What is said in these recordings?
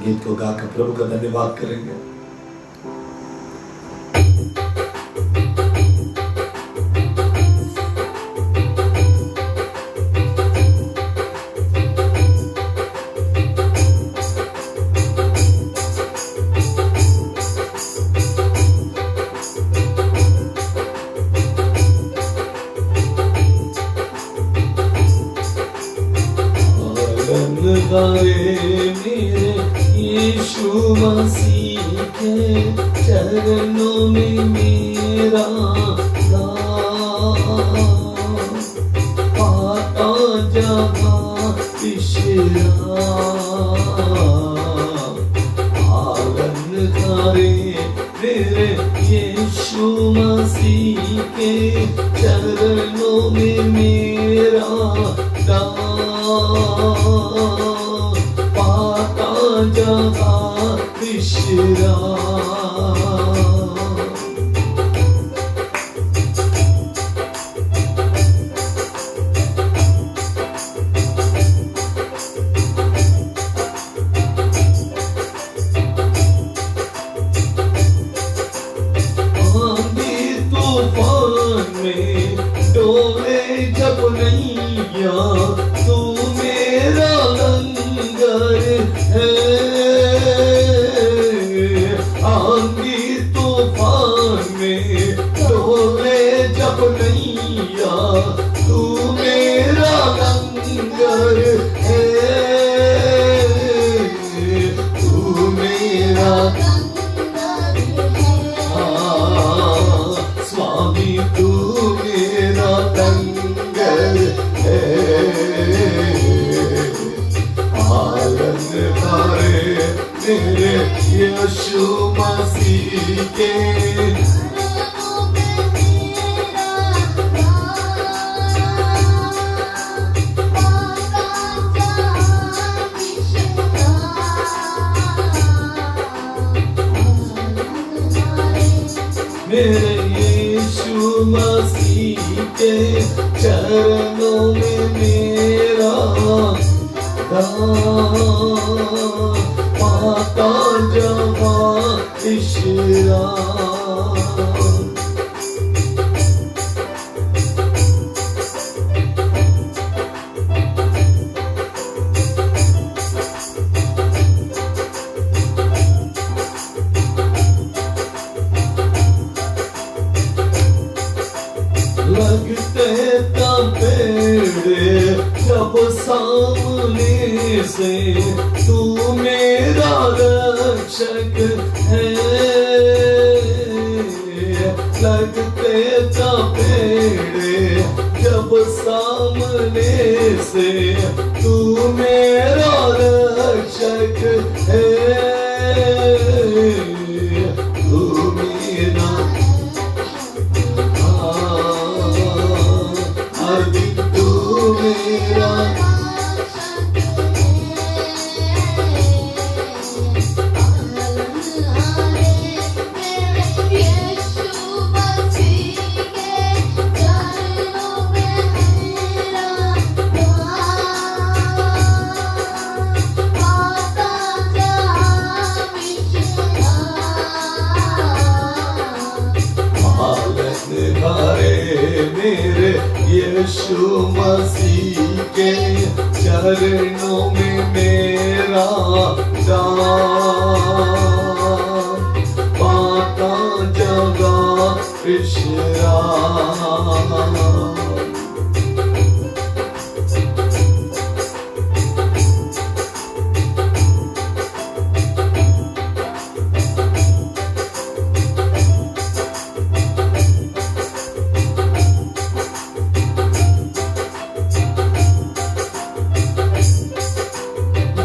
गीत को गाकर प्रभु का धन्यवाद करेंगे। यीशु मसीह के चरणों में मेरा दान पाता जहाँ विश्राम। पालन करे मेरे यीशु मसीह के चरणों में मेरा दान पाता जहाँ विश्राम। आंधी तूफान में डोले जब नैया तू मेरा लंगर है। आंधी तूफान में डोले जब नैया तू मेरा लंगर है। तू मेरा स्वामी तू मेरा लंगर है। पालन करे मेरे यीशु मसीह के मेरे यीशु मसीह के चरणों में मेरा दान पाता जहाँ विश्राम। लगते पेड़ जब सामने से तू मेरा रक्षक है। लगते पेड़ जब सामने से तू मेरा रक्षक है। तू मेरा तू मेरा मेरे यीशु मसीह के चरणों में मेरा दान पाता जहाँ विश्राम।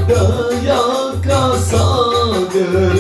दया का सागर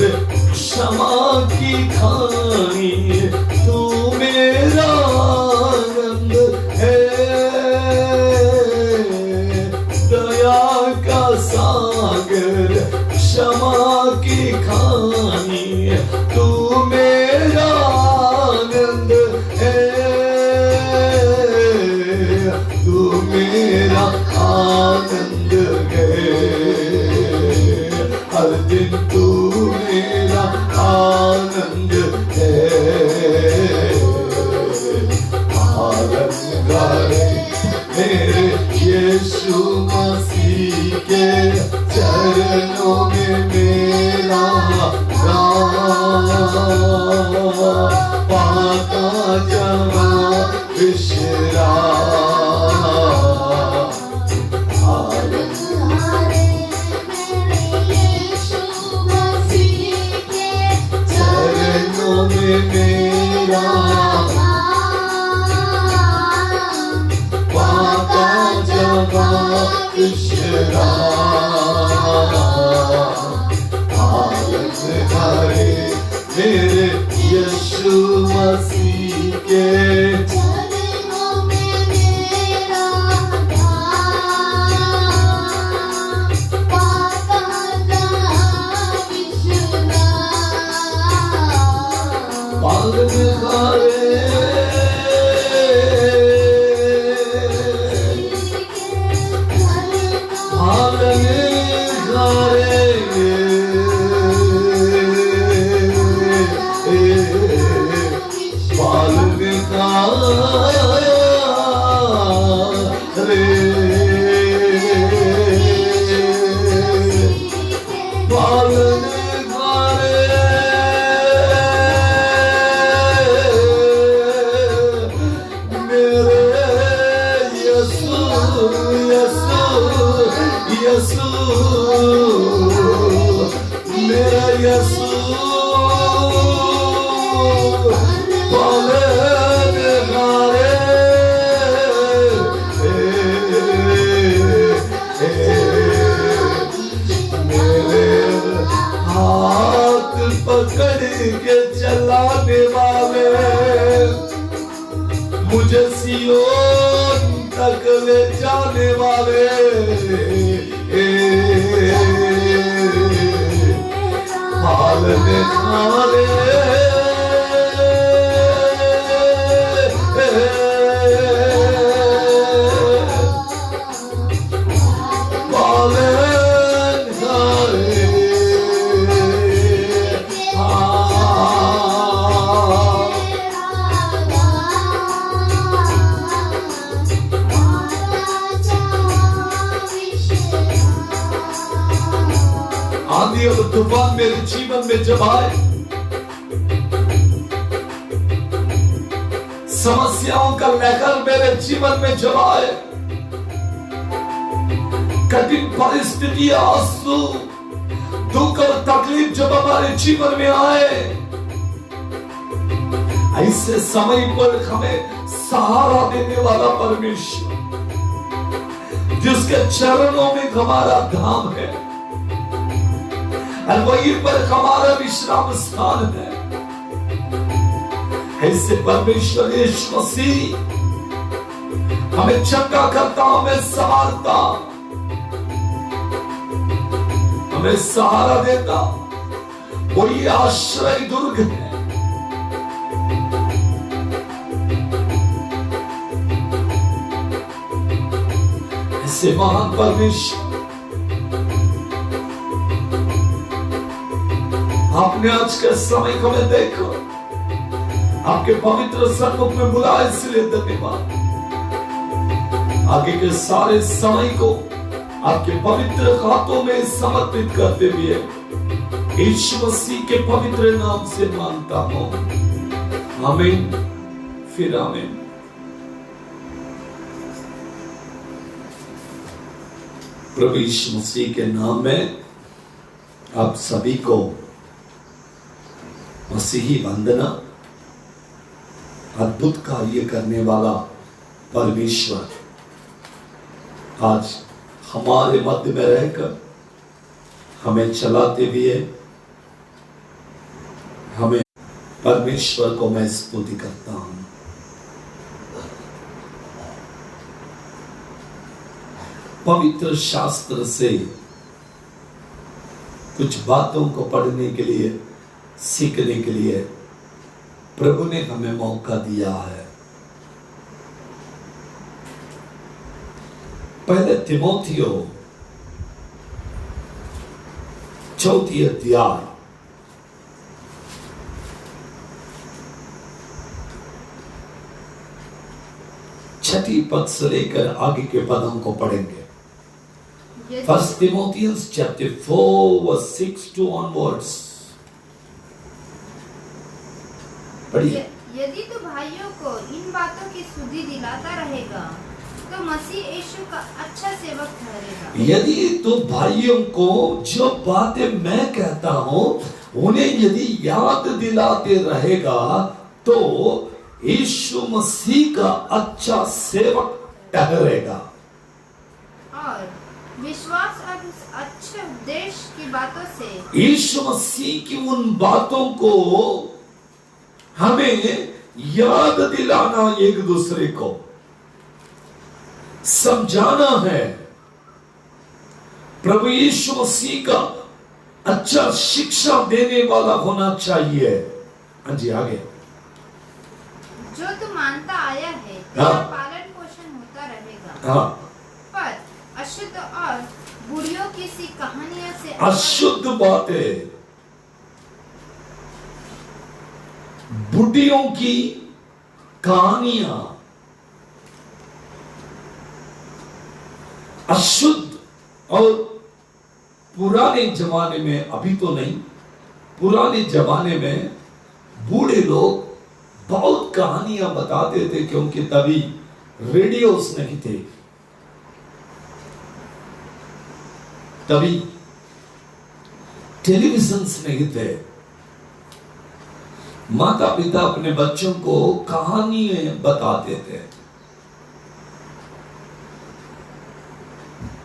यीशु मसीह के चरणों में मेरा पाता जवा विश्राम। चरणों में मेरा पाता जवा विश्राम। हारे मेरे यीशु मसीह के चरणों में मेरा पाता जवा विश्राम। पालन हारे पालन हारे पालन हारे पालन यीशु मेरा यीशु पालन हारे मेरे हाथ पकड़ के चलाने वाले मुझे सियोन तक ले जाने वाले पालन हारे पालन हारे आंधी और तूफान मेरे जीवन में जब आए, समस्याओं का लहर मेरे जीवन में जब आए, कठिन परिस्थितियां, आंसू, दुख और तकलीफ जब हमारे जीवन में आए, ऐसे समय पर हमें सहारा देने वाला परमेश्वर, जिसके चरणों में हमारा धाम है और वहीं पर हमारा विश्राम स्थान है, ऐसे परमेश्वर यीशु मसीह हमें चंगा करता, हमें संभालता, हमें सहारा देता, वही आश्रय दुर्ग है। ऐसे महान परमेश्वर, आपने आज के समय को में देखो, आपके पवित्र सन्मुख में बुलाया, इसलिए धन्यवाद। आगे के सारे समय को आपके पवित्र हाथों में समर्पित करते हुए यीशु मसीह के पवित्र नाम से मांगता हूं, आमीन, फिर आमीन। प्रभु यीशु मसीह के नाम में आप सभी को मसीही वंदना। अद्भुत कार्य करने वाला परमेश्वर आज हमारे मध्य में रहकर हमें चलाते हुए, हमें परमेश्वर को मैं स्तुति करता हूं। पवित्र शास्त्र से कुछ बातों को पढ़ने के लिए, सीखने के लिए प्रभु ने हमें मौका दिया है। पहले तिमोथियो 4 अध्याय 6 पद से लेकर आगे के पदों को पढ़ेंगे। First Timothy chapter 4 verse 6 to onwards. पढ़िए। यदि तू भाइयों को इन बातों की सुधि दिलाता रहेगा तो मसीह यीशु का अच्छा सेवक ठहरेगा। यदि तो भाइयों को जो बातें मैं कहता हूँ उन्हें यदि याद दिलाते रहेगा तो यीशु मसीह का अच्छा सेवक ठहरेगा। और विश्वास और अच्छे उपदेश की बातों से यीशु मसीह की उन बातों को हमें याद दिलाना, एक दूसरे को समझाना है। प्रभु यीशु मसीह का अच्छा शिक्षा देने वाला होना चाहिए। हाँ जी, आगे। जो तू मानता आया है हाँ। तेरा पालन पोषण होता रहेगा। हाँ, पर अशुद्ध और बुढ़ियों की सी कहानियां से अशुद्ध बातें, बुढ़ियों की कहानियां, अशुद्ध, और पुराने जमाने में, अभी तो नहीं, पुराने जमाने में बूढ़े लोग बहुत कहानियां बताते थे क्योंकि तभी रेडियोस नहीं थे, तभी टेलीविजन्स नहीं थे। माता पिता अपने बच्चों को कहानियां बताते थे।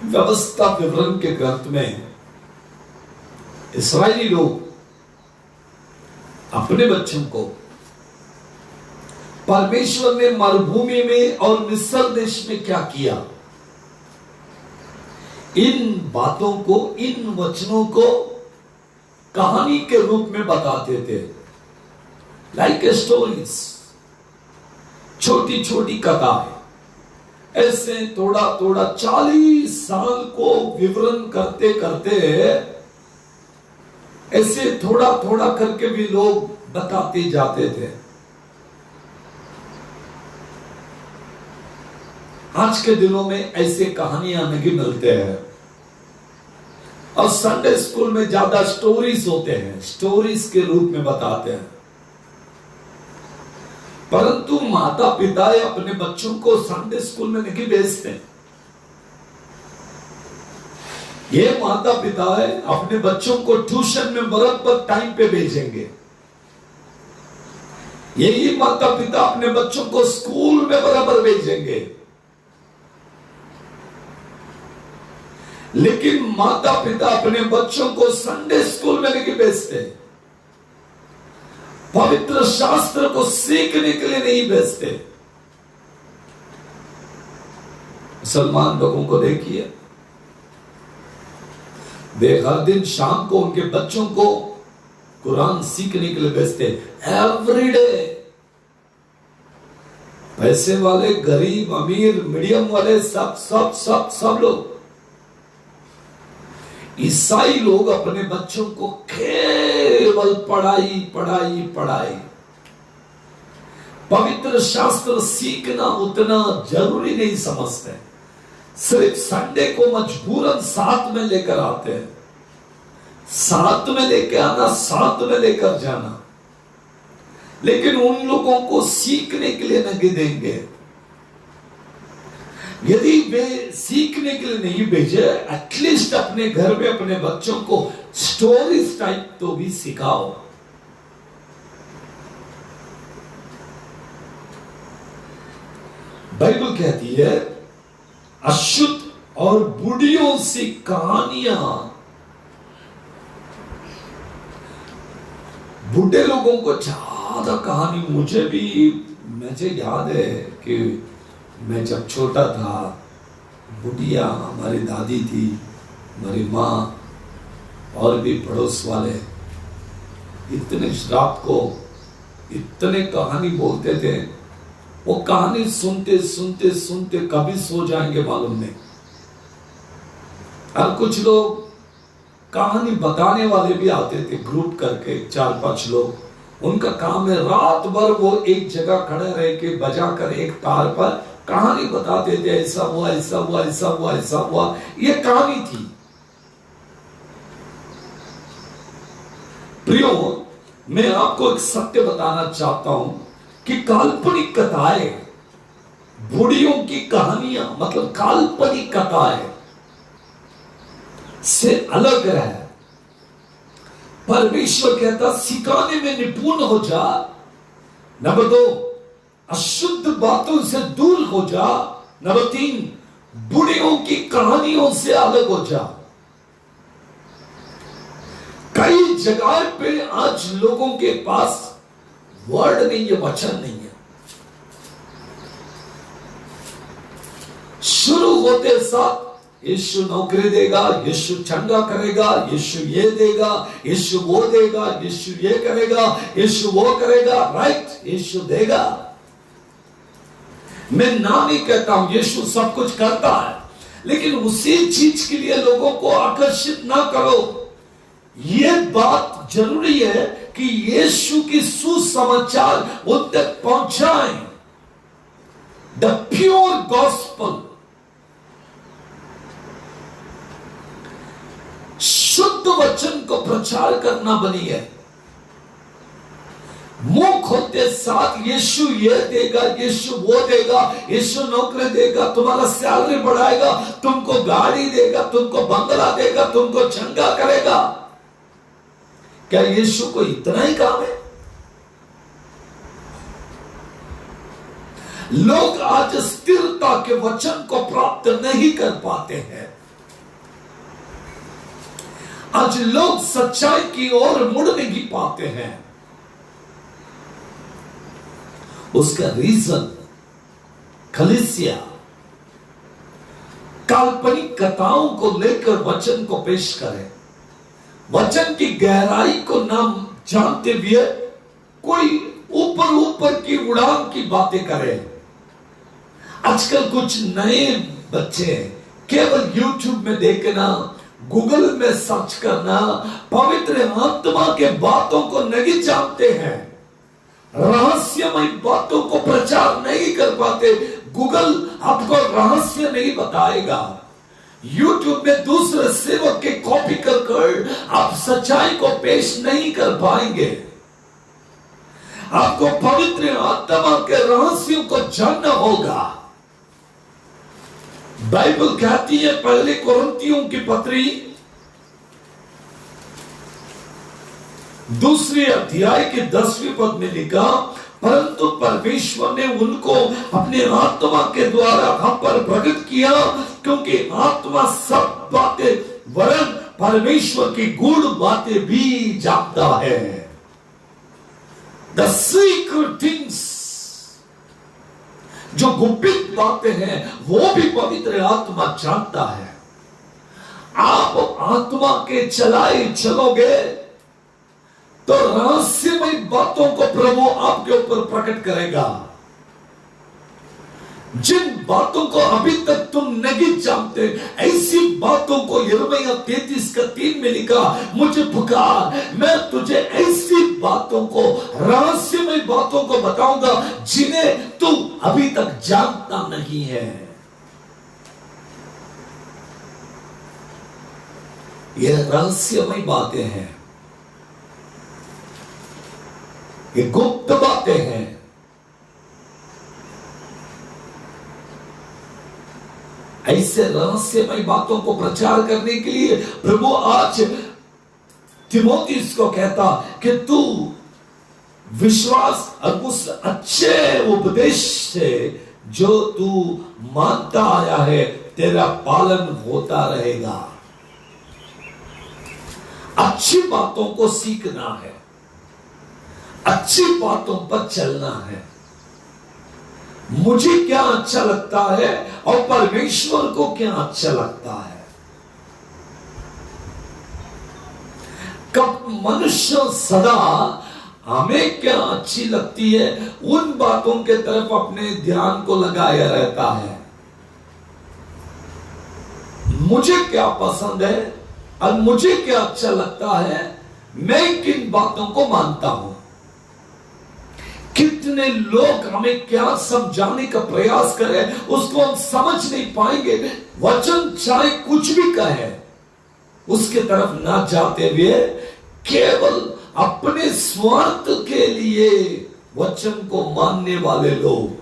व्यवस्था विवरण के ग्रंथ में इस्राएली लोग अपने बच्चों को परमेश्वर ने मरुभूमि में और मिस्र देश में क्या किया, इन बातों को, इन वचनों को कहानी के रूप में बताते थे। लाइक स्टोरीज, छोटी छोटी कथाएं, ऐसे थोड़ा थोड़ा 40 साल को विवरण करते करते ऐसे थोड़ा थोड़ा करके भी लोग बताते जाते थे। आज के दिनों में ऐसे कहानियां नहीं मिलते हैं और संडे स्कूल में ज्यादा स्टोरीज होते हैं, स्टोरीज के रूप में बताते हैं। परंतु माता पिता अपने बच्चों को संडे स्कूल में नहीं भेजते। ये माता पिता अपने बच्चों को ट्यूशन में बराबर टाइम पे भेजेंगे। यही माता पिता अपने बच्चों को स्कूल में बराबर भेजेंगे। लेकिन माता पिता अपने बच्चों को संडे स्कूल में नहीं भेजते, पवित्र शास्त्र को सीखने के लिए नहीं भेजते। मुसलमान लोगों को देखिए, वे हर दिन शाम को उनके बच्चों को कुरान सीखने के लिए भेजते, एवरीडे। पैसे वाले, गरीब, अमीर, मीडियम वाले, सब सब सब सब लोग, ईसाई लोग अपने बच्चों को केवल पढ़ाई पढ़ाई पढ़ाई, पवित्र शास्त्र सीखना उतना जरूरी नहीं समझते। सिर्फ संडे को मजबूरन साथ में लेकर आते हैं, साथ में लेकर आना, साथ में लेकर जाना, लेकिन उन लोगों को सीखने के लिए नहीं देंगे। यदि वे सीखने के लिए नहीं भेजे, एटलीस्ट अपने घर में अपने बच्चों को स्टोरीज टाइप तो भी सिखाओ। बाइबल कहती है अशुद्ध और बुढ़ियों सी कहानियां। बूढ़े लोगों को ज्यादा कहानी, मुझे याद है कि मैं जब छोटा था, बुढ़िया हमारी दादी थी, हमारी माँ और भी पड़ोस वाले इतने रात को इतने कहानी बोलते थे। वो कहानी सुनते सुनते सुनते कभी सो जाएंगे मालूम नहीं। और कुछ लोग कहानी बताने वाले भी आते थे, ग्रुप करके 4-5 लोग। उनका काम है रात भर वो एक जगह खड़े रह के बजा कर एक तार पर कहानी बताते थे, ऐसा हुआ ऐसा हुआ ऐसा हुआ ऐसा हुआ, ये कहानी थी। प्रियो, मैं आपको एक सत्य बताना चाहता हूं कि काल्पनिक कथाएं, बुढ़ियों की कहानियां, मतलब काल्पनिक कथाएं से अलग है। परमेश्वर कहता सिखाने में निपुण हो जा। नंबर 2, अशुद्ध बातों से दूर हो जा। नंबर 3, बुढ़ियों की कहानियों से अलग हो जा। कई जगह पे आज लोगों के पास वर्ड नहीं है, वचन नहीं है। शुरू होते साथ यीशु नौकरी देगा, यीशु चंगा करेगा, यीशु ये देगा, यीशु वो देगा, यीशु ये करेगा, यीशु वो करेगा, राइट, यीशु देगा। मैं ना नहीं कहता हूं, यीशु सब कुछ करता है, लेकिन उसी चीज के लिए लोगों को आकर्षित ना करो। यह बात जरूरी है कि यीशु की सुसमाचार उन तक पहुंचाएं। द प्योर गॉस्पल, शुद्ध वचन को प्रचार करना बनी है। मुंह खोलते साथ यीशु ये देगा, यीशु वो देगा, यीशु नौकरी देगा, तुम्हारा सैलरी बढ़ाएगा, तुमको गाड़ी देगा, तुमको बंगला देगा, तुमको चंगा करेगा। क्या यीशु को इतना ही काम है? लोग आज स्थिरता के वचन को प्राप्त नहीं कर पाते हैं। आज लोग सच्चाई की ओर मुड़ नहीं पाते हैं। उसका रीजन कलीसिया काल्पनिक कथाओं को लेकर वचन को पेश करे। वचन की गहराई को ना जानते हुए कोई ऊपर ऊपर की उड़ान की बातें करे। आजकल कुछ नए बच्चे केवल YouTube में देखना, गूगल में सर्च करना, पवित्र आत्मा के बातों को नहीं जानते हैं, रहस्यमय बातों को प्रचार नहीं कर पाते। गूगल आपको रहस्य नहीं बताएगा। YouTube में दूसरे सेवक के कॉपी कर आप सच्चाई को पेश नहीं कर पाएंगे। आपको पवित्र आत्मा के रहस्यों को जानना होगा। बाइबल कहती है पहले कोरिन्थियों की पत्री 2 अध्याय के 10वें पद में लिखा, परंतु परमेश्वर ने उनको अपने आत्मा के द्वारा हम पर प्रकट किया, क्योंकि आत्मा सब बातें वरन परमेश्वर की गूढ़ बातें भी जानता है। द सीक्रेट थिंग्स, जो गुप्त बातें हैं वो भी पवित्र आत्मा जानता है। आप आत्मा के चलाए चलोगे तो रहस्यमय बातों को प्रभु आपके ऊपर प्रकट करेगा। जिन बातों को अभी तक तुम नहीं जानते, ऐसी बातों को यिर्मयाह 33:3 में लिखा, मुझे पुकार, मैं तुझे ऐसी बातों को, रहस्यमय बातों को बताऊंगा जिन्हें तू अभी तक जानता नहीं है। यह रहस्यमय बातें हैं, ये गुप्त बातें हैं। ऐसे रहस्यमय बातों को प्रचार करने के लिए प्रभु आज तीमुथियुस को कहता कि तू विश्वास और उस अच्छे उपदेश से जो तू मानता आया है तेरा पालन होता रहेगा। अच्छी बातों को सीखना है, अच्छी बातों पर चलना है। मुझे क्या अच्छा लगता है और परमेश्वर को क्या अच्छा लगता है। कब मनुष्य सदा हमें क्या अच्छी लगती है उन बातों के तरफ अपने ध्यान को लगाया रहता है। मुझे क्या पसंद है और मुझे क्या अच्छा लगता है, मैं किन बातों को मानता हूं, कितने जितने लोग हमें क्या समझाने का प्रयास करें उसको हम समझ नहीं पाएंगे। वचन चाहे कुछ भी कहे उसके तरफ ना जाते हुए केवल अपने स्वार्थ के लिए वचन को मानने वाले लोग।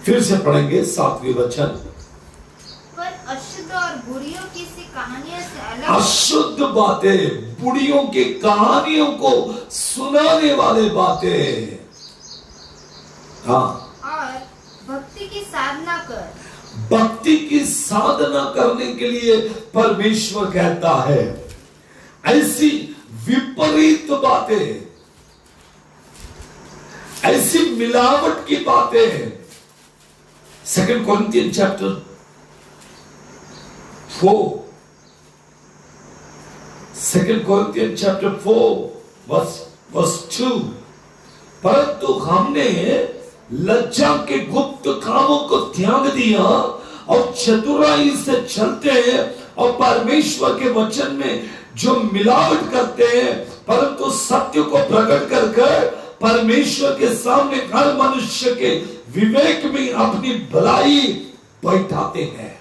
फिर से पढ़ेंगे 7वें वचन। पर अशुद्ध और बुढ़ियों की सी कहानियों से अलग अशुद्ध बातें, बुढ़ियों की कहानियों को सुनाने वाले बातें, हाँ, और भक्ति की साधना कर। भक्ति की साधना करने के लिए परमेश्वर कहता है ऐसी विपरीत बातें, ऐसी मिलावट की बातें। 2 Corinthians chapter 4, 2 Corinthians chapter 4 verse 2। परंतु हमने लज्जा के गुप्त कामों को त्याग दिया और चतुराई से चलते हैं और परमेश्वर के वचन में जो मिलावट करते हैं परंतु सत्य को प्रकट कर परमेश्वर के सामने हर मनुष्य के विवेक में अपनी भलाई बैठाते हैं।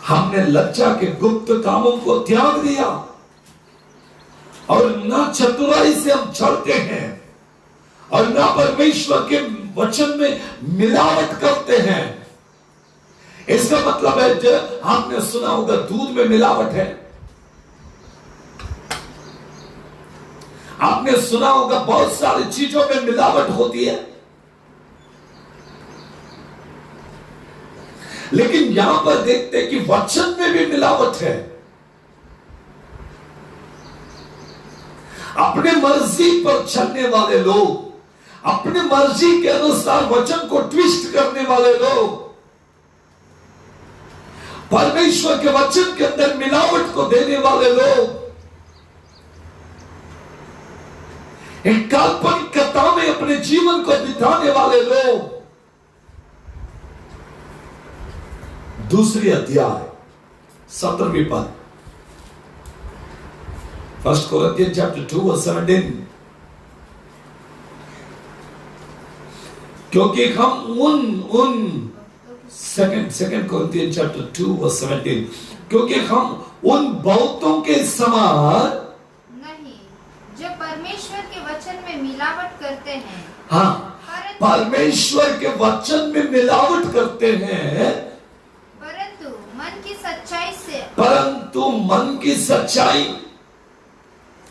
हमने लज्जा के गुप्त कामों को त्याग दिया और न चतुराई से हम चलते हैं और न परमेश्वर के वचन में मिलावट करते हैं। इसका मतलब है जो आपने सुना होगा दूध में मिलावट है, आपने सुना होगा बहुत सारी चीजों में मिलावट होती है, लेकिन यहां पर देखते हैं कि वचन में भी मिलावट है। अपने मर्जी पर चलने वाले लोग, अपने मर्जी के अनुसार वचन को ट्विस्ट करने वाले लोग, परमेश्वर के वचन के अंदर मिलावट को देने वाले लोग, एक काल्पनिक कथा में अपने जीवन को बिताने वाले लोग। 2 अध्याय 17वीं पद, 1 Corinthians chapter 2 verse 17। क्योंकि हम उन 2 Corinthians chapter 2 verse 17, क्योंकि हम उन बहुतों के समान नहीं जो परमेश्वर के वचन में मिलावट करते हैं। हाँ, परमेश्वर के वचन में मिलावट करते हैं परंतु मन की सच्चाई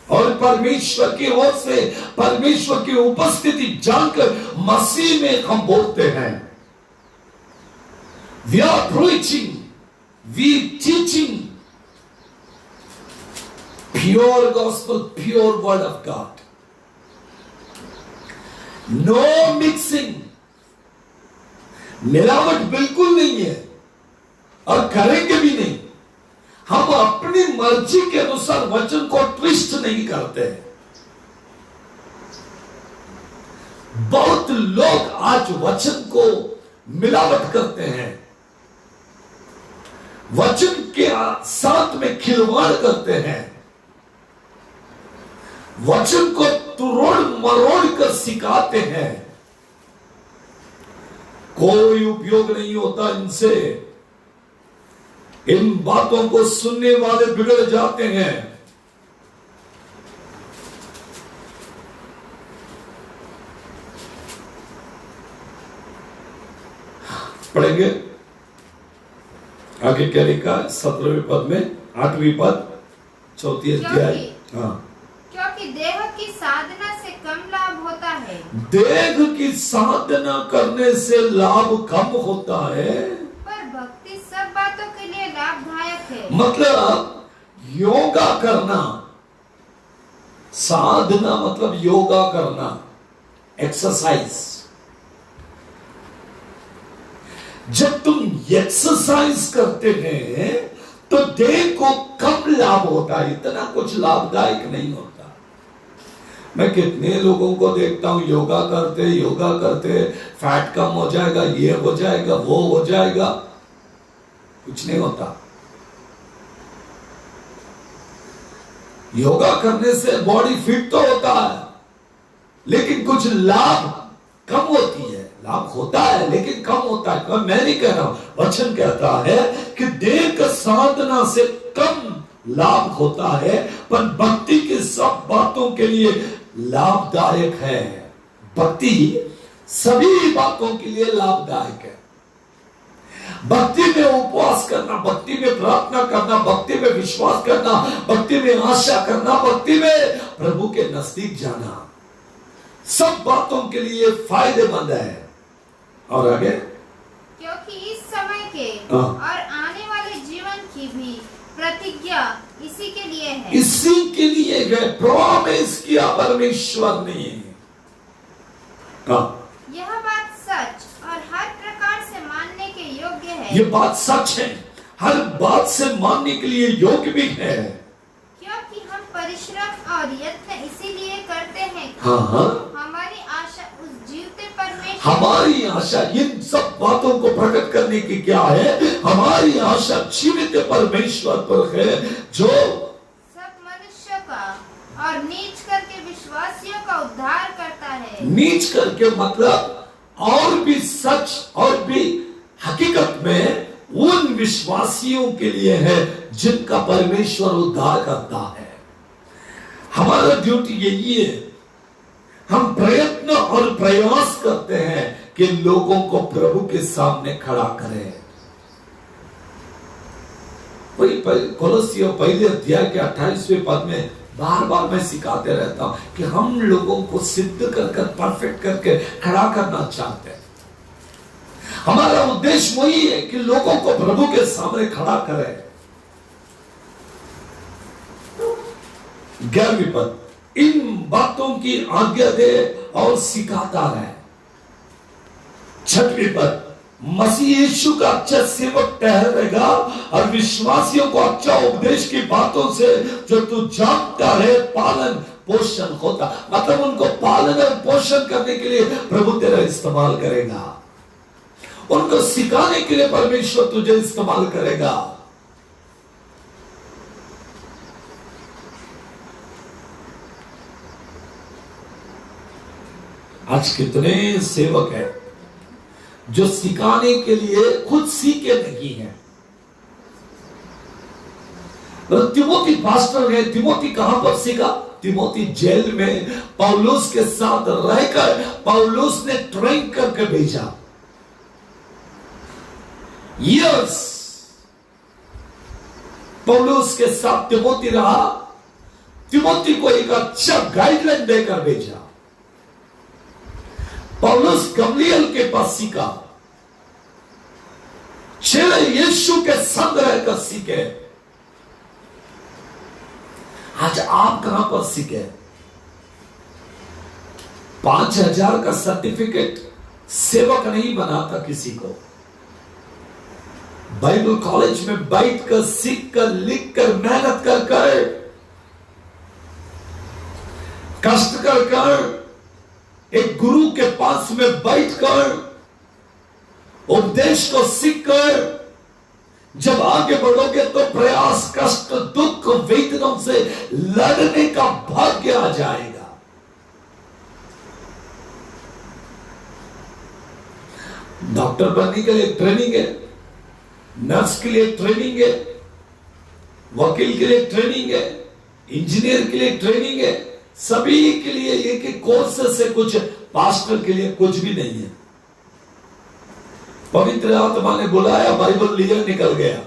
और परमेश्वर की ओर से परमेश्वर की उपस्थिति जानकर मसीह में हम बोलते हैं। We are preaching, we teaching pure gospel, pure word of God. No mixing, मिलावट बिल्कुल नहीं है और करेंगे भी नहीं। हम अपनी मर्जी के अनुसार वचन को ट्विस्ट नहीं करते। बहुत लोग आज वचन को मिलावट करते हैं, वचन के साथ में खिलवाड़ करते हैं, वचन को तोड़ मरोड़ कर सिखाते हैं। कोई उपयोग नहीं होता इनसे, इन बातों को सुनने वाले बिगड़ जाते हैं। पढ़ेंगे आगे क्या लिखा है 17वें पद में, 8वीं पद 4 अध्याय। हाँ, क्योंकि देह की साधना से कम लाभ होता है। देह की साधना करने से लाभ कम होता है, पर भक्ति सब बातों के लिए लाभदायक है। मतलब योगा करना, साधना मतलब योगा करना, एक्सरसाइज। जब तुम एक्सरसाइज करते हैं तो देह को कम लाभ होता है, इतना कुछ लाभदायक नहीं होता। मैं कितने लोगों को देखता हूं योगा करते फैट कम हो जाएगा, ये हो जाएगा, वो हो जाएगा, कुछ नहीं होता। योगा करने से बॉडी फिट तो होता है, लेकिन कुछ लाभ कम होती है। लाभ होता है लेकिन कम होता है। मैं नहीं कह रहा हूं, वचन कहता है कि देह का साधना से कम लाभ होता है, पर भक्ति की सब बातों के लिए लाभदायक है। भक्ति सभी बातों के लिए लाभदायक है। भक्ति में उपवास करना, भक्ति में प्रार्थना करना, भक्ति में विश्वास करना, भक्ति में आशा करना, भक्ति में प्रभु के नजदीक जाना, सब बातों के लिए फायदेमंद है। और आगे, क्योंकि इस समय के हाँ। और आने वाले जीवन की भी प्रतिज्ञा इसी के लिए है। इसी के लिए गए, प्रॉमिस किया परमेश्वर ने। हाँ, यह बात सच और हर प्रकार से मानने के योग्य है। ये बात सच है, हर बात से मानने के लिए योग्य भी है। क्योंकि हम परिश्रम और यत्न इसीलिए करते हैं कि हाँ, हाँ। हमारी आशा उस जीवते परमेश्वर, हमारी आशा इन सब बातों को प्रकट करने की क्या है? हमारी आशा जीवित परमेश्वर पर है, जो सब मनुष्यों का और नीच करके विश्वासियों का उद्धार करता है। नीच करके मतलब और भी सच और भी हकीकत में उन विश्वासियों के लिए है जिनका परमेश्वर उद्धार करता है। हमारा ड्यूटी यही है, हम प्रयत्न और प्रयास करते हैं कि लोगों को प्रभु के सामने खड़ा करें। वही कोलोसियों पहले अध्याय के 28वें पद में बार बार मैं सिखाते रहता हूं कि हम लोगों को सिद्ध कर परफेक्ट करके खड़ा करना चाहते हैं। हमारा उद्देश्य वही है कि लोगों को प्रभु के सामने खड़ा करें। 11वीं पद, इन बातों की आज्ञा दे और सिखाता रहे। 6वीं पद, मसीह यीशु का अच्छा सेवक ठहरेगा और विश्वासियों को अच्छा उपदेश की बातों से जो तू जानता है पालन पोषण होता, मतलब उनको पालन और पोषण करने के लिए प्रभु तेरा इस्तेमाल करेगा, उनको सिखाने के लिए परमेश्वर तुझे इस्तेमाल करेगा। आज कितने सेवक हैं जो सिखाने के लिए खुद सीखे नहीं है। तिमोथी पास्टर है, तिमोथी कहां पर सीखा? तिमोथी जेल में पौलुस के साथ रहकर पौलुस ने ट्रेन करके भेजा। यस, पौलुस के साथ तिमोथी रहा, तिमोथी को एक अच्छा गाइडलाइन देकर भेजा। पौलुस गमलीएल के पास सीखा, चेले यीशु के संग रहकर सीखे। आज आप कहां पर सीखे? 5000 का सर्टिफिकेट सेवक नहीं बनाता किसी को। बाइबल कॉलेज में बैठकर सीख कर लिख कर मेहनत कर कष्ट कर एक गुरु के पास में बैठकर उपदेश को सीखकर जब आगे बढ़ोगे तो प्रयास, कष्ट, दुख, वेदनाओं से लड़ने का भाग्य आ जाएगा। डॉक्टर बनने के लिए ट्रेनिंग है, नर्स के लिए ट्रेनिंग है, वकील के लिए ट्रेनिंग है, इंजीनियर के लिए ट्रेनिंग है, सभी के लिए एक कोर्स से कुछ, पास्टर के लिए कुछ भी नहीं है। पवित्र आत्मा ने बुलाया, बाइबल लिया, निकल गया।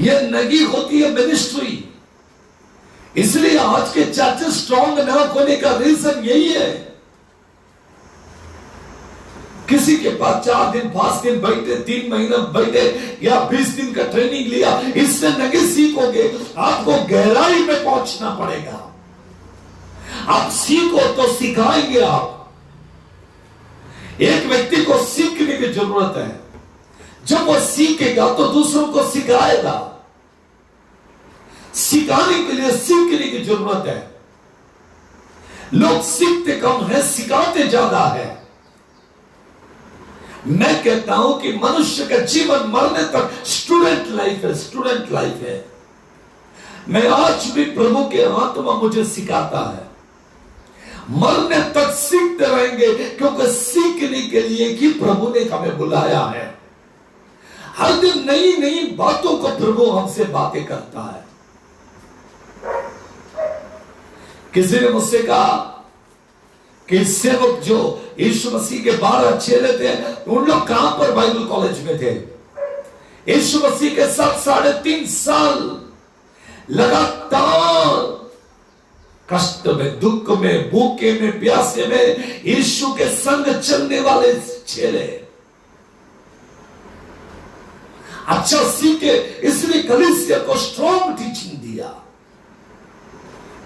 यह नगी होती है मिनिस्ट्री। इसलिए आज के चर्च स्ट्रांग ना होने का रीजन यही है। किसी के पास 4 दिन 5 दिन बैठे, 3 महीना बैठे या 20 दिन का ट्रेनिंग लिया, इससे नहीं सीखोगे। आपको गहराई में पहुंचना पड़ेगा। आप सीखो तो सिखाएंगे आप। एक व्यक्ति को सीखने की जरूरत है, जब वो सीखेगा तो दूसरों को सिखाएगा। सिखाने के लिए सीखने की जरूरत है। लोग सीखते कम है, सिखाते ज्यादा है। मैं कहता हूं कि मनुष्य का जीवन मरने तक स्टूडेंट लाइफ है, स्टूडेंट लाइफ है। मैं आज भी प्रभु के आत्मा मुझे सिखाता है, मरने तक सीखते रहेंगे, क्योंकि सीखने के लिए कि प्रभु ने हमें बुलाया है। हर दिन नई नई बातों को प्रभु हमसे बातें करता है। किसी ने मुझसे कहा कि सेवक जो यीशु मसीह के 12 चेले थे, उन लोग कहां पर बाइबल कॉलेज में थे? यीशु मसीह के साथ 3.5 साल लगातार कष्ट में, दुख में, भूखे में, प्यासे में यीशु के संग चलने वाले चेले अच्छा सीखे, इसलिए कलीसिया को स्ट्रॉन्ग टीचिंग दिया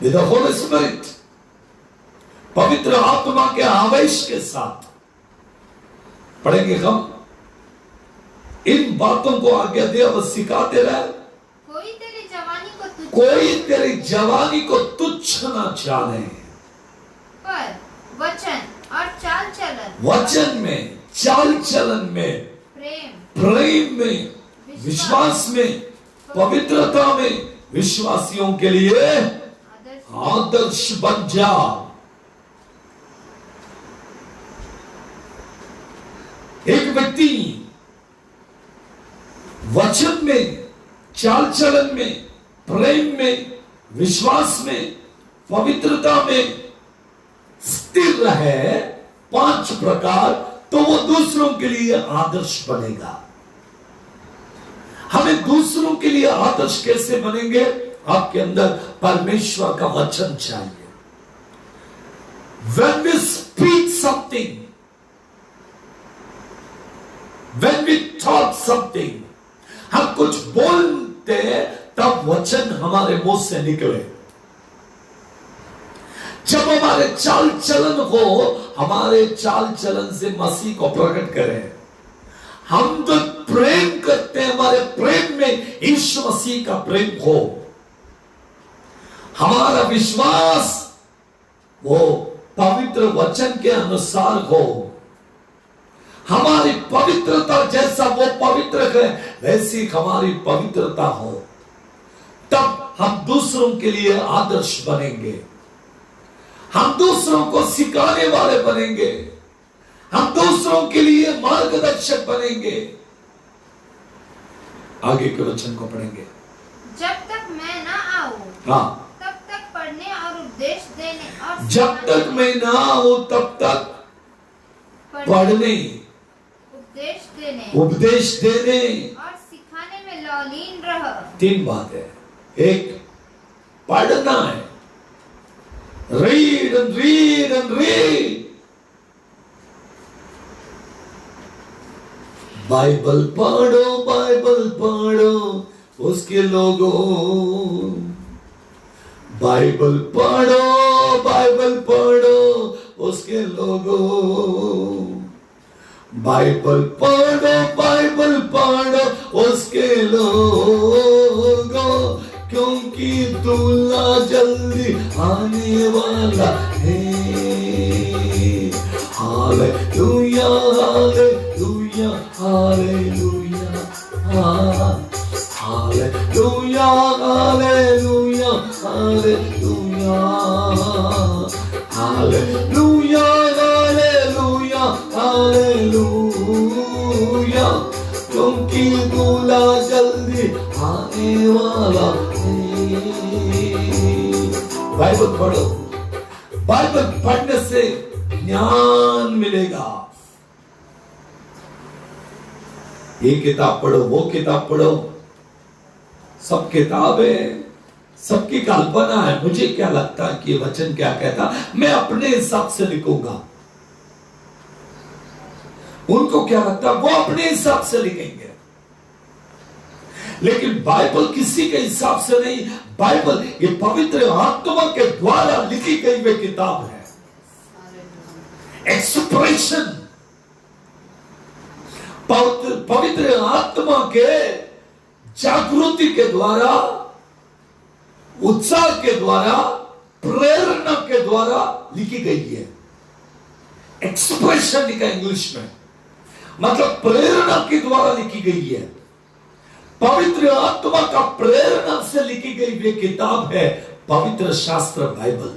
विद द होली स्पिरिट, पवित्र आत्मा के आवेश के साथ। पढ़ेंगे हम, इन बातों को आज्ञा दे और सिखाते रहे। कोई तेरी जवानी को तुच्छ ना जाने, पर वचन और चाल चलन, वचन में, चाल चलन में, प्रेम में, विश्वास में, पवित्रता में विश्वासियों के लिए आदर्श बन जा। एक व्यक्ति वचन में, चाल चलन में, प्रेम में, विश्वास में, पवित्रता में स्थिर रहे 5 प्रकार, तो वो दूसरों के लिए आदर्श बनेगा। हमें दूसरों के लिए आदर्श कैसे बनेंगे? आपके अंदर परमेश्वर का वचन चाहिए। When we speak something, when we talk something, हम कुछ बोलते हैं तब वचन हमारे मुंह से निकले। जब हमारे चाल चलन हो, हमारे चाल चलन से मसीह को प्रकट करें। हम जो प्रेम करते हैं, हमारे प्रेम में यीशु मसीह का प्रेम हो। हमारा विश्वास वो पवित्र वचन के अनुसार हो। हमारी पवित्रता जैसा वो पवित्र है, वैसी हमारी पवित्रता हो। तब हम दूसरों के लिए आदर्श बनेंगे, हम दूसरों को सिखाने वाले बनेंगे, हम दूसरों के लिए मार्गदर्शक बनेंगे। आगे के वचन को पढ़ेंगे। जब तक मैं ना आऊं, हाँ, तब तक पढ़ने और उपदेश देने और जब तक मैं ना आऊं तब तक पढ़ने, उपदेश देने और सिखाने में लौलीन रह। 3 बात है। एक, पढ़ना है, read and read and read. Bible पढ़ो उसके लोगों, बाइबल पढ़ो उसके लोगों, बाइबल पढ़ो उसके लोगों, क्योंकि दूल्हा जल्दी आने वाला है। Hallelujah hallelujah hallelujah hallelujah hallelujah hallelujah hallelujah hallelujah hallelujah, क्योंकि दूल्हा जल्दी आने वाला है। बाइबल पढ़ो, बाइबल पढ़ने से ज्ञान मिलेगा। ये किताब पढ़ो, वो किताब पढ़ो, सब किताबें, सबकी कल्पना है। मुझे क्या लगता है कि ये वचन क्या कहता, मैं अपने हिसाब से लिखूंगा। उनको क्या लगता है, वो अपने हिसाब से लिखेंगे। लेकिन बाइबल किसी के हिसाब से नहीं, बाइबल ये पवित्र आत्मा के द्वारा लिखी गई वे किताब है। एक्सप्रेशन पवित्र आत्मा के जागृति के द्वारा, उत्साह के द्वारा, प्रेरणा के द्वारा लिखी गई है। एक्सप्रेशन लिखा इंग्लिश में, मतलब प्रेरणा के द्वारा लिखी गई है। पवित्र आत्मा का प्रेरणा से लिखी गई वे किताब है पवित्र शास्त्र बाइबल।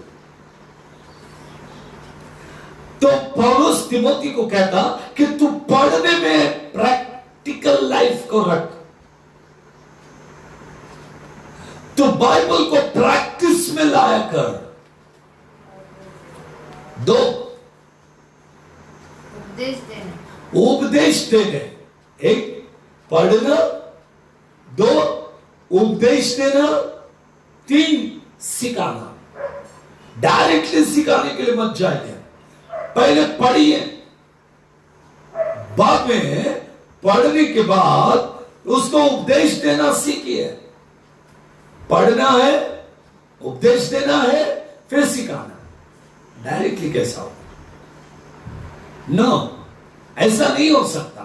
तो पौलुस तिमोथी को कहता कि तू पढ़ने में प्रैक्टिकल लाइफ को रख, तो बाइबल को प्रैक्टिस में लाया कर। दो, उपदेश देने, एक पढ़ना, दो उपदेश देना, तीन सिखाना। डायरेक्टली सिखाने के लिए मत जाइए, पहले पढ़िए, बाद में पढ़ने के बाद उसको उपदेश देना सीखिए। पढ़ना है, उपदेश देना है, फिर सिखाना। डायरेक्टली कैसा हो? नो, ऐसा नहीं हो सकता।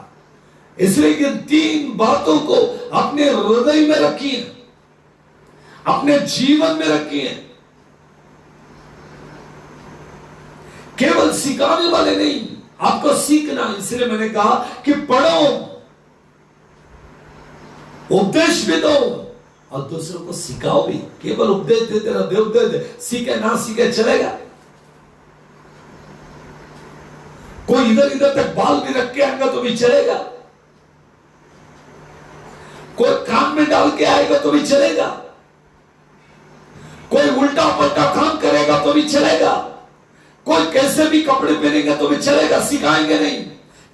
इसलिए कि तीन बातों को अपने हृदय में रखिए, अपने जीवन में रखिए। केवल सिखाने वाले नहीं, आपको सीखना। इसलिए मैंने कहा कि पढ़ो, उपदेश भी दो और दूसरों को सिखाओ भी। केवल उपदेश देते रहो, दे उपदेश दे, सीखे ना सीखे चलेगा। कोई इधर इधर तक बाल भी रख के आएगा तो भी चलेगा, कोई कान में डाल के आएगा तो भी चलेगा, कोई उल्टा पलटा काम करेगा तो भी चलेगा, कोई कैसे भी कपड़े पहनेगा तो भी चलेगा। सिखाएंगे नहीं,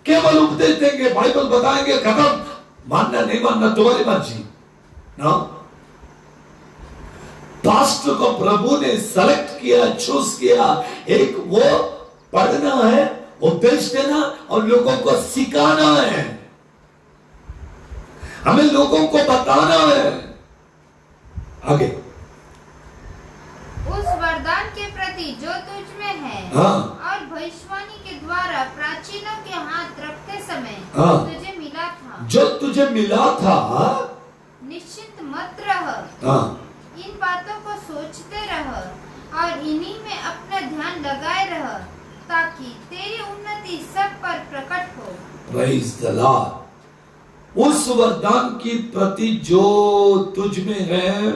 केवल उपदेश देंगे, बाइबल बताएंगे, खत्म। मानना नहीं मानना तुम्हारी मर्जी ना। पास्टर को प्रभु ने सेलेक्ट किया, चूज किया। एक वो पढ़ना है, उपदेश देना और लोगों को सिखाना है। हमें लोगों को बताना है। आगे, उस वरदान के प्रति जो तुझ में है, हाँ, और भविष्यवाणी के द्वारा प्राचीनों के हाथ रखते समय हाँ, तुझे मिला था, जो तुझे मिला था, निश्चिंत मत रह। हाँ, इन बातों को सोचते रह और इन्हीं में अपना ध्यान लगाए रह, ताकि तेरी उन्नति सब पर प्रकट हो। Praise the Lord. उस वरदान की प्रति जो तुझ में है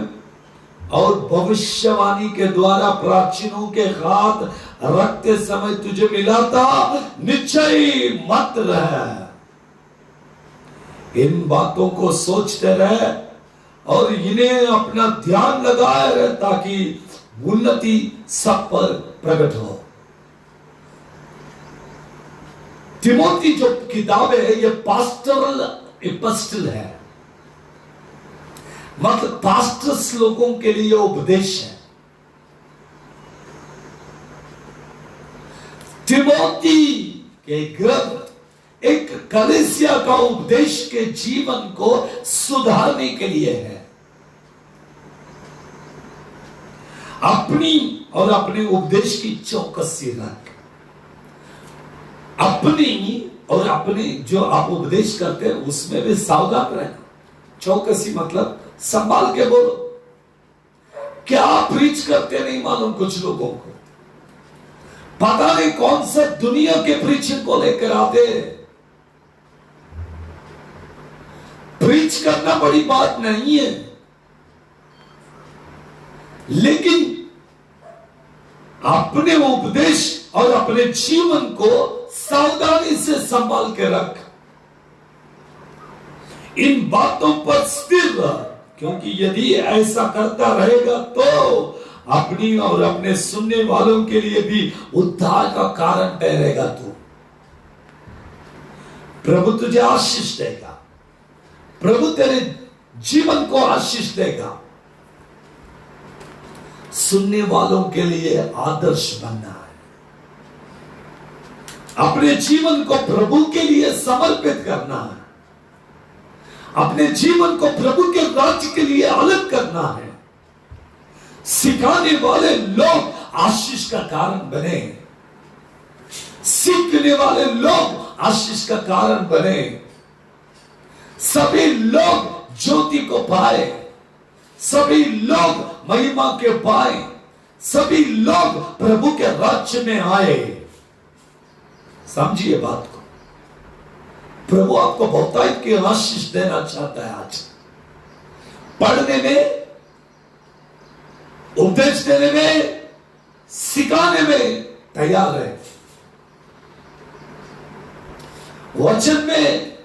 और भविष्यवाणी के द्वारा प्राचीनों के हाथ रखते समय तुझे मिला था, निश्चय मत रह। इन बातों को सोचते रहे और इन्हें अपना ध्यान लगाए रहे, ताकि उन्नति सब पर प्रकट हो। तिमोथी जो किताब है ये पास्टरल एपिस्टल है, मतलब पास्टर्स लोगों के लिए उपदेश है। तिमोथी के ग्रंथ एक कलीसिया का उपदेश के जीवन को सुधारने के लिए है। अपनी और अपने उपदेश की चौकसी रख, अपनी और अपने जो आप उपदेश करते हैं उसमें भी सावधान रहना। चौकसी मतलब संभाल के बोलो। क्या प्रीच करते नहीं मालूम कुछ लोगों को, पता नहीं कौन सा दुनिया के प्रीचिंग को लेकर आते। प्रीच करना बड़ी बात नहीं है, लेकिन अपने उपदेश और अपने जीवन को सावधानी से संभाल के रख। इन बातों पर स्थिर रह, क्योंकि यदि ऐसा करता रहेगा तो अपनी और अपने सुनने वालों के लिए भी उद्धार का कारण ठहरेगा। तू, प्रभु तुझे आशीष देगा, प्रभु तेरे जीवन को आशीष देगा। सुनने वालों के लिए आदर्श बनना है, अपने जीवन को प्रभु के लिए समर्पित करना है, अपने जीवन को प्रभु के राज्य के लिए अलग करना है। सिखाने वाले लोग आशीष का कारण बने, सीखने वाले लोग आशीष का कारण बने, सभी लोग ज्योति को पाए, सभी लोग महिमा के पाए, सभी लोग प्रभु के राज्य में आए। समझिए बात को। प्रभु आपको बहुतायत की आशीष देना चाहता है आज। पढ़ने में, उपदेश देने में, सिखाने में तैयार है। वचन में,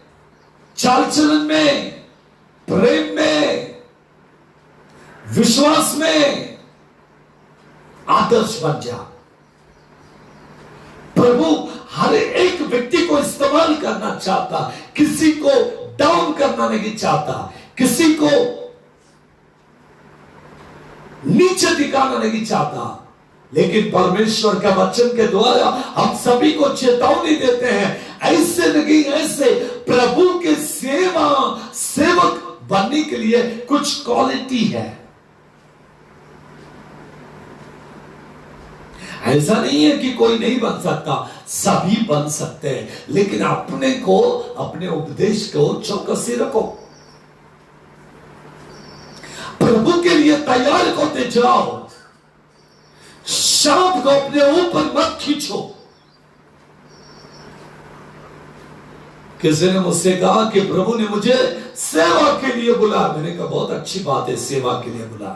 चाल चलन में, प्रेम में, विश्वास में आदर्श बन जा। प्रभु हर एक व्यक्ति को इस्तेमाल करना चाहता, किसी को डाउन करना नहीं चाहता, किसी को नीचे दिखाना नहीं चाहता, लेकिन परमेश्वर का वचन के द्वारा हम सभी को चेतावनी देते हैं, ऐसे नहीं ऐसे प्रभु के सेवक बनने के लिए कुछ क्वालिटी है। ऐसा नहीं है कि कोई नहीं बन सकता, सभी बन सकते हैं, लेकिन अपने को, अपने उपदेश को चौकसी रखो, प्रभु के लिए तैयार होते जाओ। शाम को अपने ऊपर मत खींचो। किसी ने मुझसे कहा कि प्रभु ने मुझे सेवा के लिए बुला। मैंने कहा बहुत अच्छी बात है, सेवा के लिए बुला,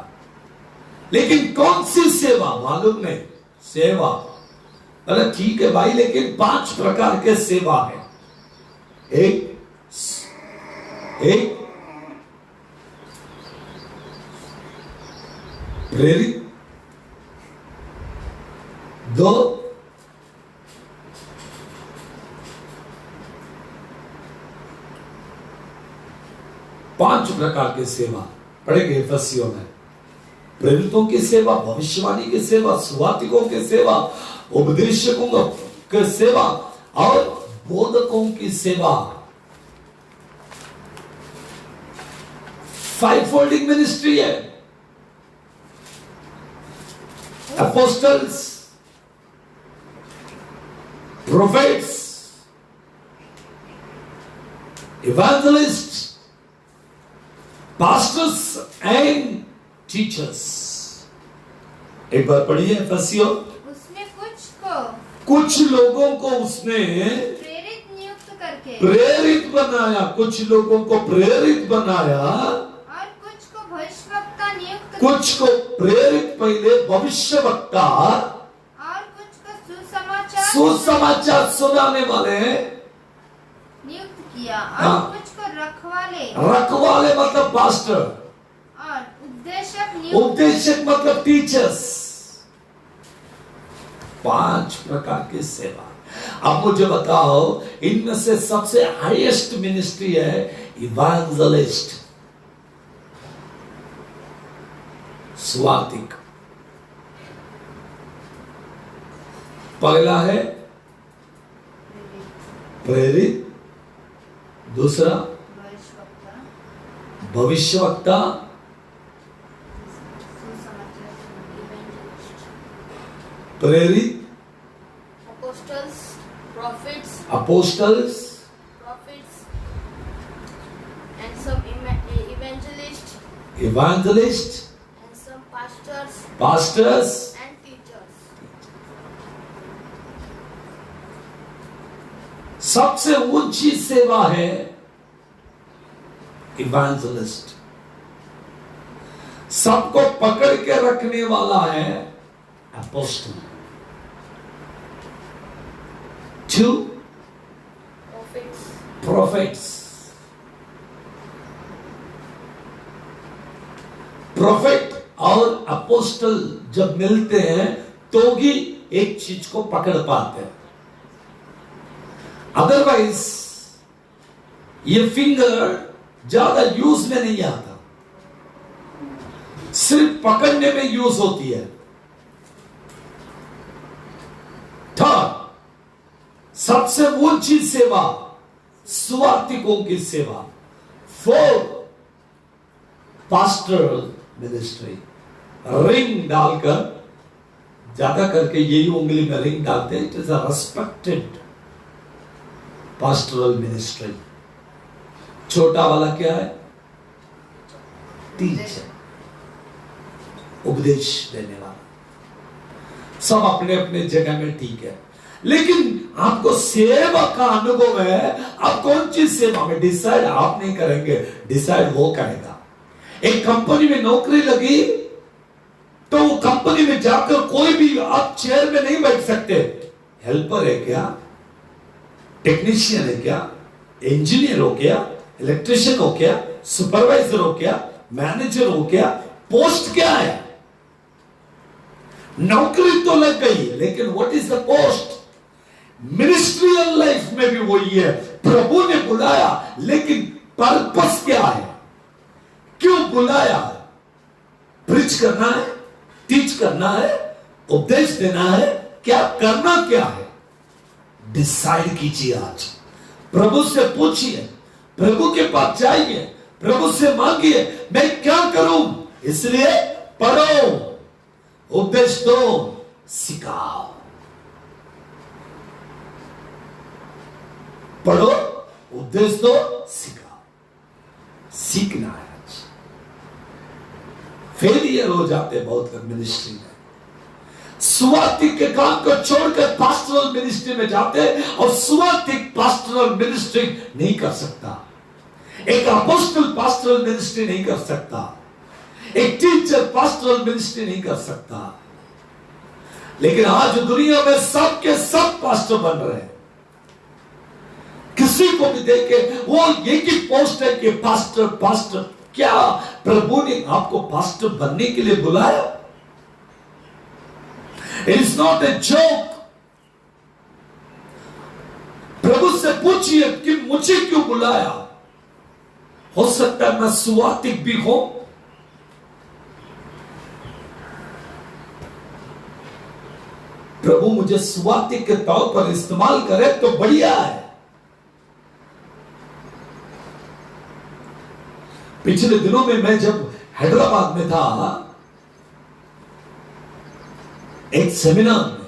लेकिन कौन सी सेवा मालूम नहीं। सेवा, अरे ठीक है भाई, लेकिन 5 प्रकार के सेवा है। एक प्रेरित, 2 5 प्रकार की सेवा पढ़ेंगे एफेसियों में। प्रेरितों की सेवा, भविष्यवाणी की सेवा, सुवार्तिकों की सेवा, उपदेशकों की सेवा और बोधकों की सेवा। 5-folding मिनिस्ट्री है। apostles, prophets, evangelists, pastors and teachers। एक बार पढ़िए एफेसियों। उसने कुछ लोगों को उसने प्रेरित नियुक्त करके प्रेरित बनाया, कुछ लोगों को प्रेरित बनाया, और कुछ को भविष्यवक्ता नियुक्त, कुछ को प्रेरित पहले भविष्यवक्ता और कुछ को सुसमाचार सुनाने वाले नियुक्त किया, और हाँ। कुछ को रखवाले मतलब पास्टर, और उपदेशक मतलब टीचर्स। 5 प्रकार की सेवा। अब मुझे बताओ, इनमें से सबसे हाईएस्ट मिनिस्ट्री है इवांजेलिस्ट, सुवार्तिक। पहला है प्रेरित, दूसरा भविष्यवक्ता, प्रेरित, apostles, prophets, and some evangelists, and some pastors, and teachers. सबसे ऊंची सेवा है इवेंजलिस्ट। सबको पकड़ के रखने वाला है अपोस्टल। 2 prophets। प्रोफेट और अपोस्टल जब मिलते हैं तो ही एक चीज को पकड़ पाते हैं, अदरवाइज ये फिंगर ज्यादा यूज में नहीं आता, सिर्फ पकड़ने में यूज होती है। थर्ड, सबसे ऊंची सेवा सुवार्तिकों की सेवा। 4, पास्टरल मिनिस्ट्री। रिंग डालकर, ज्यादा करके यही उंगली में रिंग डालते हैं। It is a respected pastoral ministry. छोटा वाला क्या है? टीचर, उपदेश देने वाला। सब अपने अपने जगह में ठीक है, लेकिन आपको सेवा का अनुभव है। आप कौन सी सेवा में डिसाइड आप नहीं करेंगे, डिसाइड वो करेगा। एक कंपनी में नौकरी लगी तो वो कंपनी में जाकर कोई भी आप चेयर में नहीं बैठ सकते। हेल्पर है क्या, टेक्नीशियन है क्या, इंजीनियर हो गया, इलेक्ट्रिशियन हो गया, सुपरवाइजर हो गया, मैनेजर हो गया, पोस्ट क्या है? नौकरी तो लग गई, लेकिन what is the post? Ministerial life में भी वही है। प्रभु ने बुलाया, लेकिन पर्पस क्या है? क्यों बुलाया? प्रीच करना है, टीच करना है, उपदेश देना है, क्या करना क्या है? डिसाइड कीजिए आज। प्रभु से पूछिए, प्रभु के पास जाइए, प्रभु से मांगिए, मैं क्या करूं? इसलिए पढ़ो, उपदेश दो, सिखाओ। पढ़ो, उपदेश दो, सिखाओ। सीखना है। फेलियर हो जाते बहुत लोग मिनिस्ट्री में, सुवार्तिक के काम को छोड़कर पास्टरल मिनिस्ट्री में जाते, और सुवार्तिक पास्टरल मिनिस्ट्री नहीं कर सकता। एक अपोस्टल पास्टरल मिनिस्ट्री नहीं कर सकता, एक टीचर पास्टरल मिनिस्ट्री नहीं कर सकता। लेकिन आज दुनिया में सबके सब पास्टर बन रहे हैं। किसी को भी देखे वो एक ही पोस्ट है कि पास्टर पास्टर। क्या प्रभु ने आपको पास्टर बनने के लिए बुलाया? It is not a joke. प्रभु से पूछिए कि मुझे क्यों बुलाया। हो सकता है मैं सुवार्तिक भी हूं, प्रभु मुझे सुवार्तिक के तौर पर इस्तेमाल करे तो बढ़िया है। पिछले दिनों में मैं जब हैदराबाद में था, एक सेमिनार में,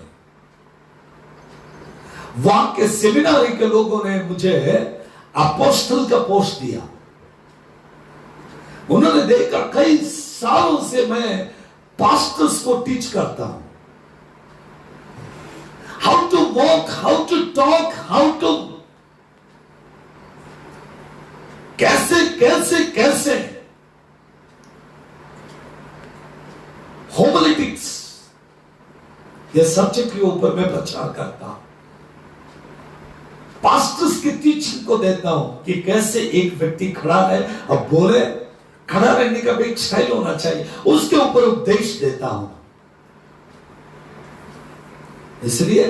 वहां के सेमिनारी के लोगों ने मुझे अपोस्टल का पोस्ट दिया। उन्होंने देखा कई सालों से मैं पास्टर्स को टीच करता हूं, how to walk, how to talk, how to कैसे कैसे कैसे होमिलेटिक्स, ये सब्जेक्ट के ऊपर मैं प्रचार करता हूं। पास्टर्स की टीचिंग को देता हूं कि कैसे एक व्यक्ति खड़ा है और बोले, खड़ा रहने का भी एक स्टाइल होना चाहिए, उसके ऊपर उपदेश देता हूं। इसलिए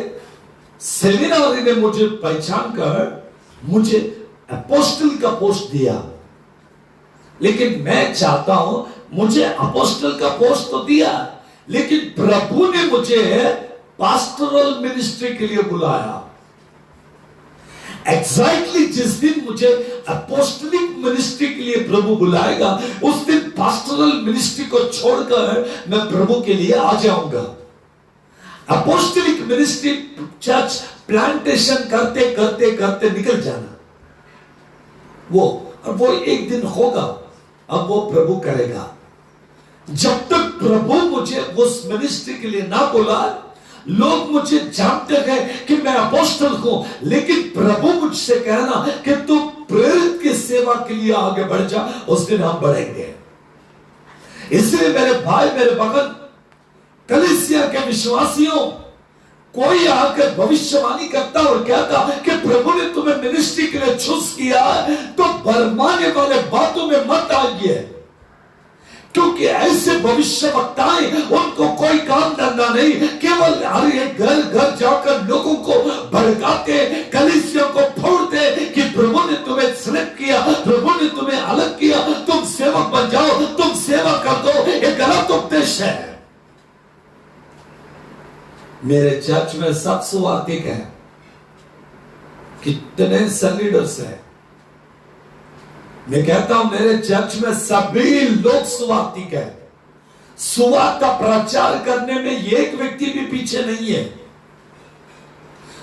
सेमिनारी ने मुझे पहचान कर मुझे अपोस्टल का पोस्ट दिया। लेकिन मैं चाहता हूं, मुझे अपोस्टल का पोस्ट तो दिया, लेकिन प्रभु ने मुझे पास्टरल मिनिस्ट्री के लिए बुलाया। एग्जैक्टली जिस दिन मुझे अपोस्टलिक मिनिस्ट्री के लिए प्रभु बुलाएगा, उस दिन पास्टरल मिनिस्ट्री को छोड़कर मैं प्रभु के लिए आ जाऊंगा। अपोस्टलिक मिनिस्ट्री चर्च प्लांटेशन करते करते करते निकल जाना, वो एक दिन होगा। अब वो प्रभु करेगा। जब तक प्रभु मुझे उस मिनिस्ट्री के लिए ना बोला, लोग मुझे जानते हैं कि मैं अपोस्टल हूं, लेकिन प्रभु मुझसे कहना कि तू प्रेरित की सेवा के लिए आगे बढ़ जा, उस दिन हम बढ़ेंगे। इसलिए मेरे भाई, मेरे बहन, कलीसिया के विश्वासियों, कोई आकर भविष्यवाणी करता और कहता कि प्रभु ने तुम्हें मिनिस्ट्री के लिए चूज किया, तो भरमाने वाले बातों में मत आइए, क्योंकि ऐसे भविष्यवक्ताएं, उनको कोई काम धंधा नहीं, केवल हर एक घर घर जाकर लोगों को भड़काते, कलीसिया को फोड़ते कि प्रभु ने तुम्हें सिलेक्ट किया, प्रभु ने तुम्हें अलग किया, तुम सेवक बन जाओ, तुम सेवा कर दो। ये गलत उपदेश है। मेरे चर्च में सब सुवार्तिक है। कितने लीडर्स हैं, मैं कहता हूं मेरे चर्च में सभी लोग सुवार्तिक है। सुवार्त का प्रचार करने में एक व्यक्ति भी पीछे नहीं है।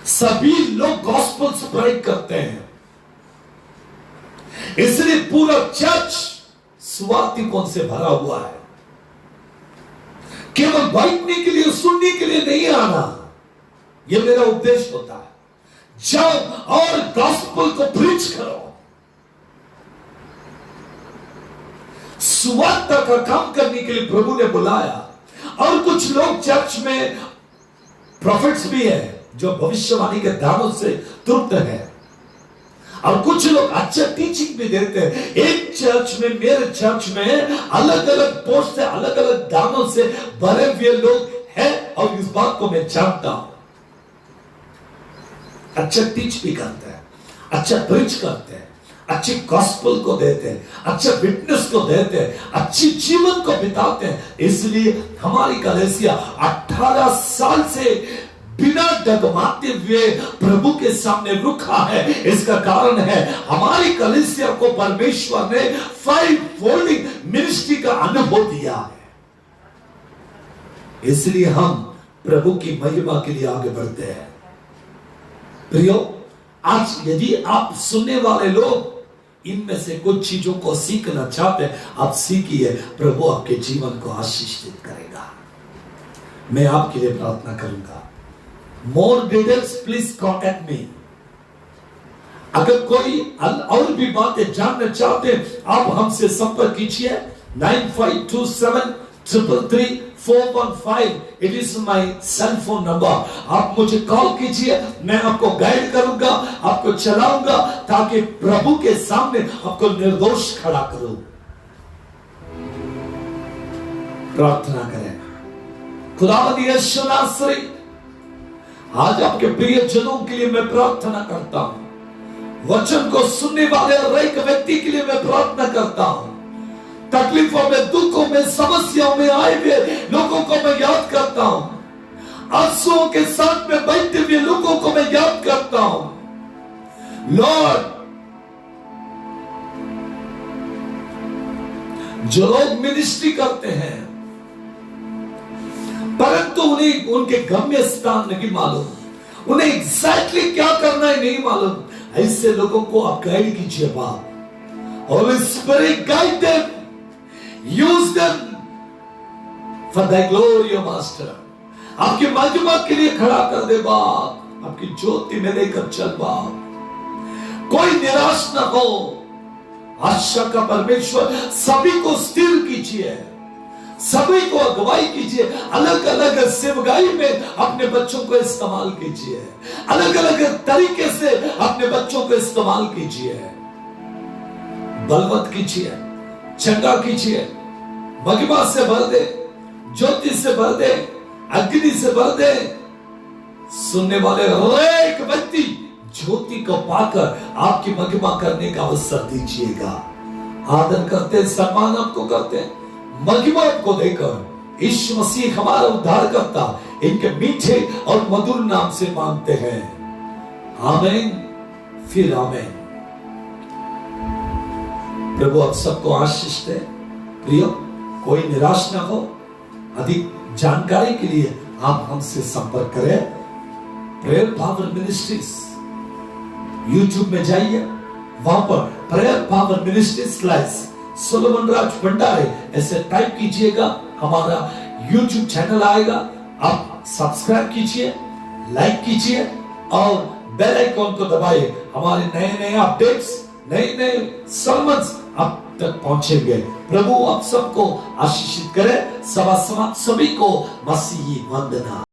सभी लोग गॉस्पेल स्प्रेड करते हैं। इसलिए पूरा चर्च सुवार्तिकों से भरा हुआ है। केवल बैठने के लिए, सुनने के लिए नहीं आना, यह मेरा उद्देश्य होता है। जाओ और गॉस्पेल को प्रीच करो। सुवार्ता का काम करने के लिए प्रभु ने बुलाया। और कुछ लोग चर्च में प्रॉफिट्स भी है जो भविष्यवाणी के दानों से तृप्त है, और कुछ लोग अच्छा टीचिंग भी देते हैं। एक चर्च में, मेरे चर्च में अलग अलग पोस्ट से, अलग अलग दानों से भरे हुए लोग हैं, और इस बात को मैं जानता हूं। अच्छा टीच भी करते हैं, अच्छा प्रीच करते हैं, अच्छी गॉस्पेल को देते हैं, अच्छे विटनेस को देते हैं, अच्छी जीवन को बिताते हैं। इसलिए हमारी कलीसिया 18 साल से बिना डगमाते हुए प्रभु के सामने रुका है। इसका कारण है हमारी कलीसिया को परमेश्वर ने 5 फोल्डिंग मिनिस्ट्री का अनुभव दिया है। इसलिए हम प्रभु की महिमा के लिए आगे बढ़ते हैं। प्रियो, आज यदि आप सुनने वाले लोग इनमें से कुछ चीजों को सीखना चाहते हैं, आप सीखिए, प्रभु आपके जीवन को आशीषित करेगा। मैं आपके लिए प्रार्थना करूंगा। More details please contact me. अगर कोई और भी बातें जानना चाहते हैं, आप हमसे संपर्क कीजिए 9527333415। It is my cell phone number. आप मुझे कॉल कीजिए, मैं आपको गाइड करूंगा, आपको चलाऊंगा, ताकि प्रभु के सामने आपको निर्दोष खड़ा करूं। प्रार्थना करें। खुदावंद यीशु नासरी, आज आपके प्रिय जनों के लिए मैं प्रार्थना करता हूं। वचन को सुनने वाले हर एक व्यक्ति के लिए मैं प्रार्थना करता हूं। तकलीफों में, दुखों में, समस्याओं में आए हुए लोगों को मैं याद करता हूं। आंसुओं के साथ में बहते हुए लोगों को मैं याद करता हूं। लॉर्ड, जो लोग मिनिस्ट्री करते हैं परंतु उन्हें उनके गम्य स्थान नहीं मालूम, उन्हें एग्जैक्टली क्या करना है नहीं मालूम, ऐसे लोगों को आप गाइड कीजिए बाप। और spirit guide them, use them for the glory of master. आपकी महिमा के लिए खड़ा कर दे बाप, आपकी ज्योति में लेकर चल बाप। कोई निराश न हो। आशा का परमेश्वर सभी को स्थिर कीजिए, सभी को अगुवाई कीजिए। अलग अलग सेवकाई में अपने बच्चों को इस्तेमाल कीजिए, अलग अलग तरीके से अपने बच्चों को इस्तेमाल कीजिए। बलवंत कीजिए, चंगा कीजिए, महिमा से भर दे, ज्योति से भर दे, अग्नि से भर दे। सुनने वाले हर एक व्यक्ति ज्योति को पाकर आपकी महिमा करने का अवसर दीजिएगा। आदर करते, सम्मान आपको करते, महिमा आपको देकर यीशु मसीह हमारा उद्धार करता इनके मीठे और मधुर नाम से मांगते हैं। आमीन, फिर आमीन। प्रभु आप सबको आशीष दे। प्रियो, कोई निराश ना हो। अधिक जानकारी के लिए आप हमसे संपर्क करें। प्रेयर पावर मिनिस्ट्रीज यूट्यूब में जाइए, वहां पर प्रेयर पावर मिनिस्ट्रीज सोलोमन राज भंडारे ऐसे टाइप कीजिएगा, हमारा यूट्यूब चैनल आएगा। आप सब्सक्राइब कीजिए, लाइक कीजिए और बेल आइकॉन को दबाइए। हमारे नए नए अपडेट्स, नए नए सर्मन्स आप तक पहुंचेंगे। प्रभु आप सबको आशीषित करे। सभी को मसीही वंदना।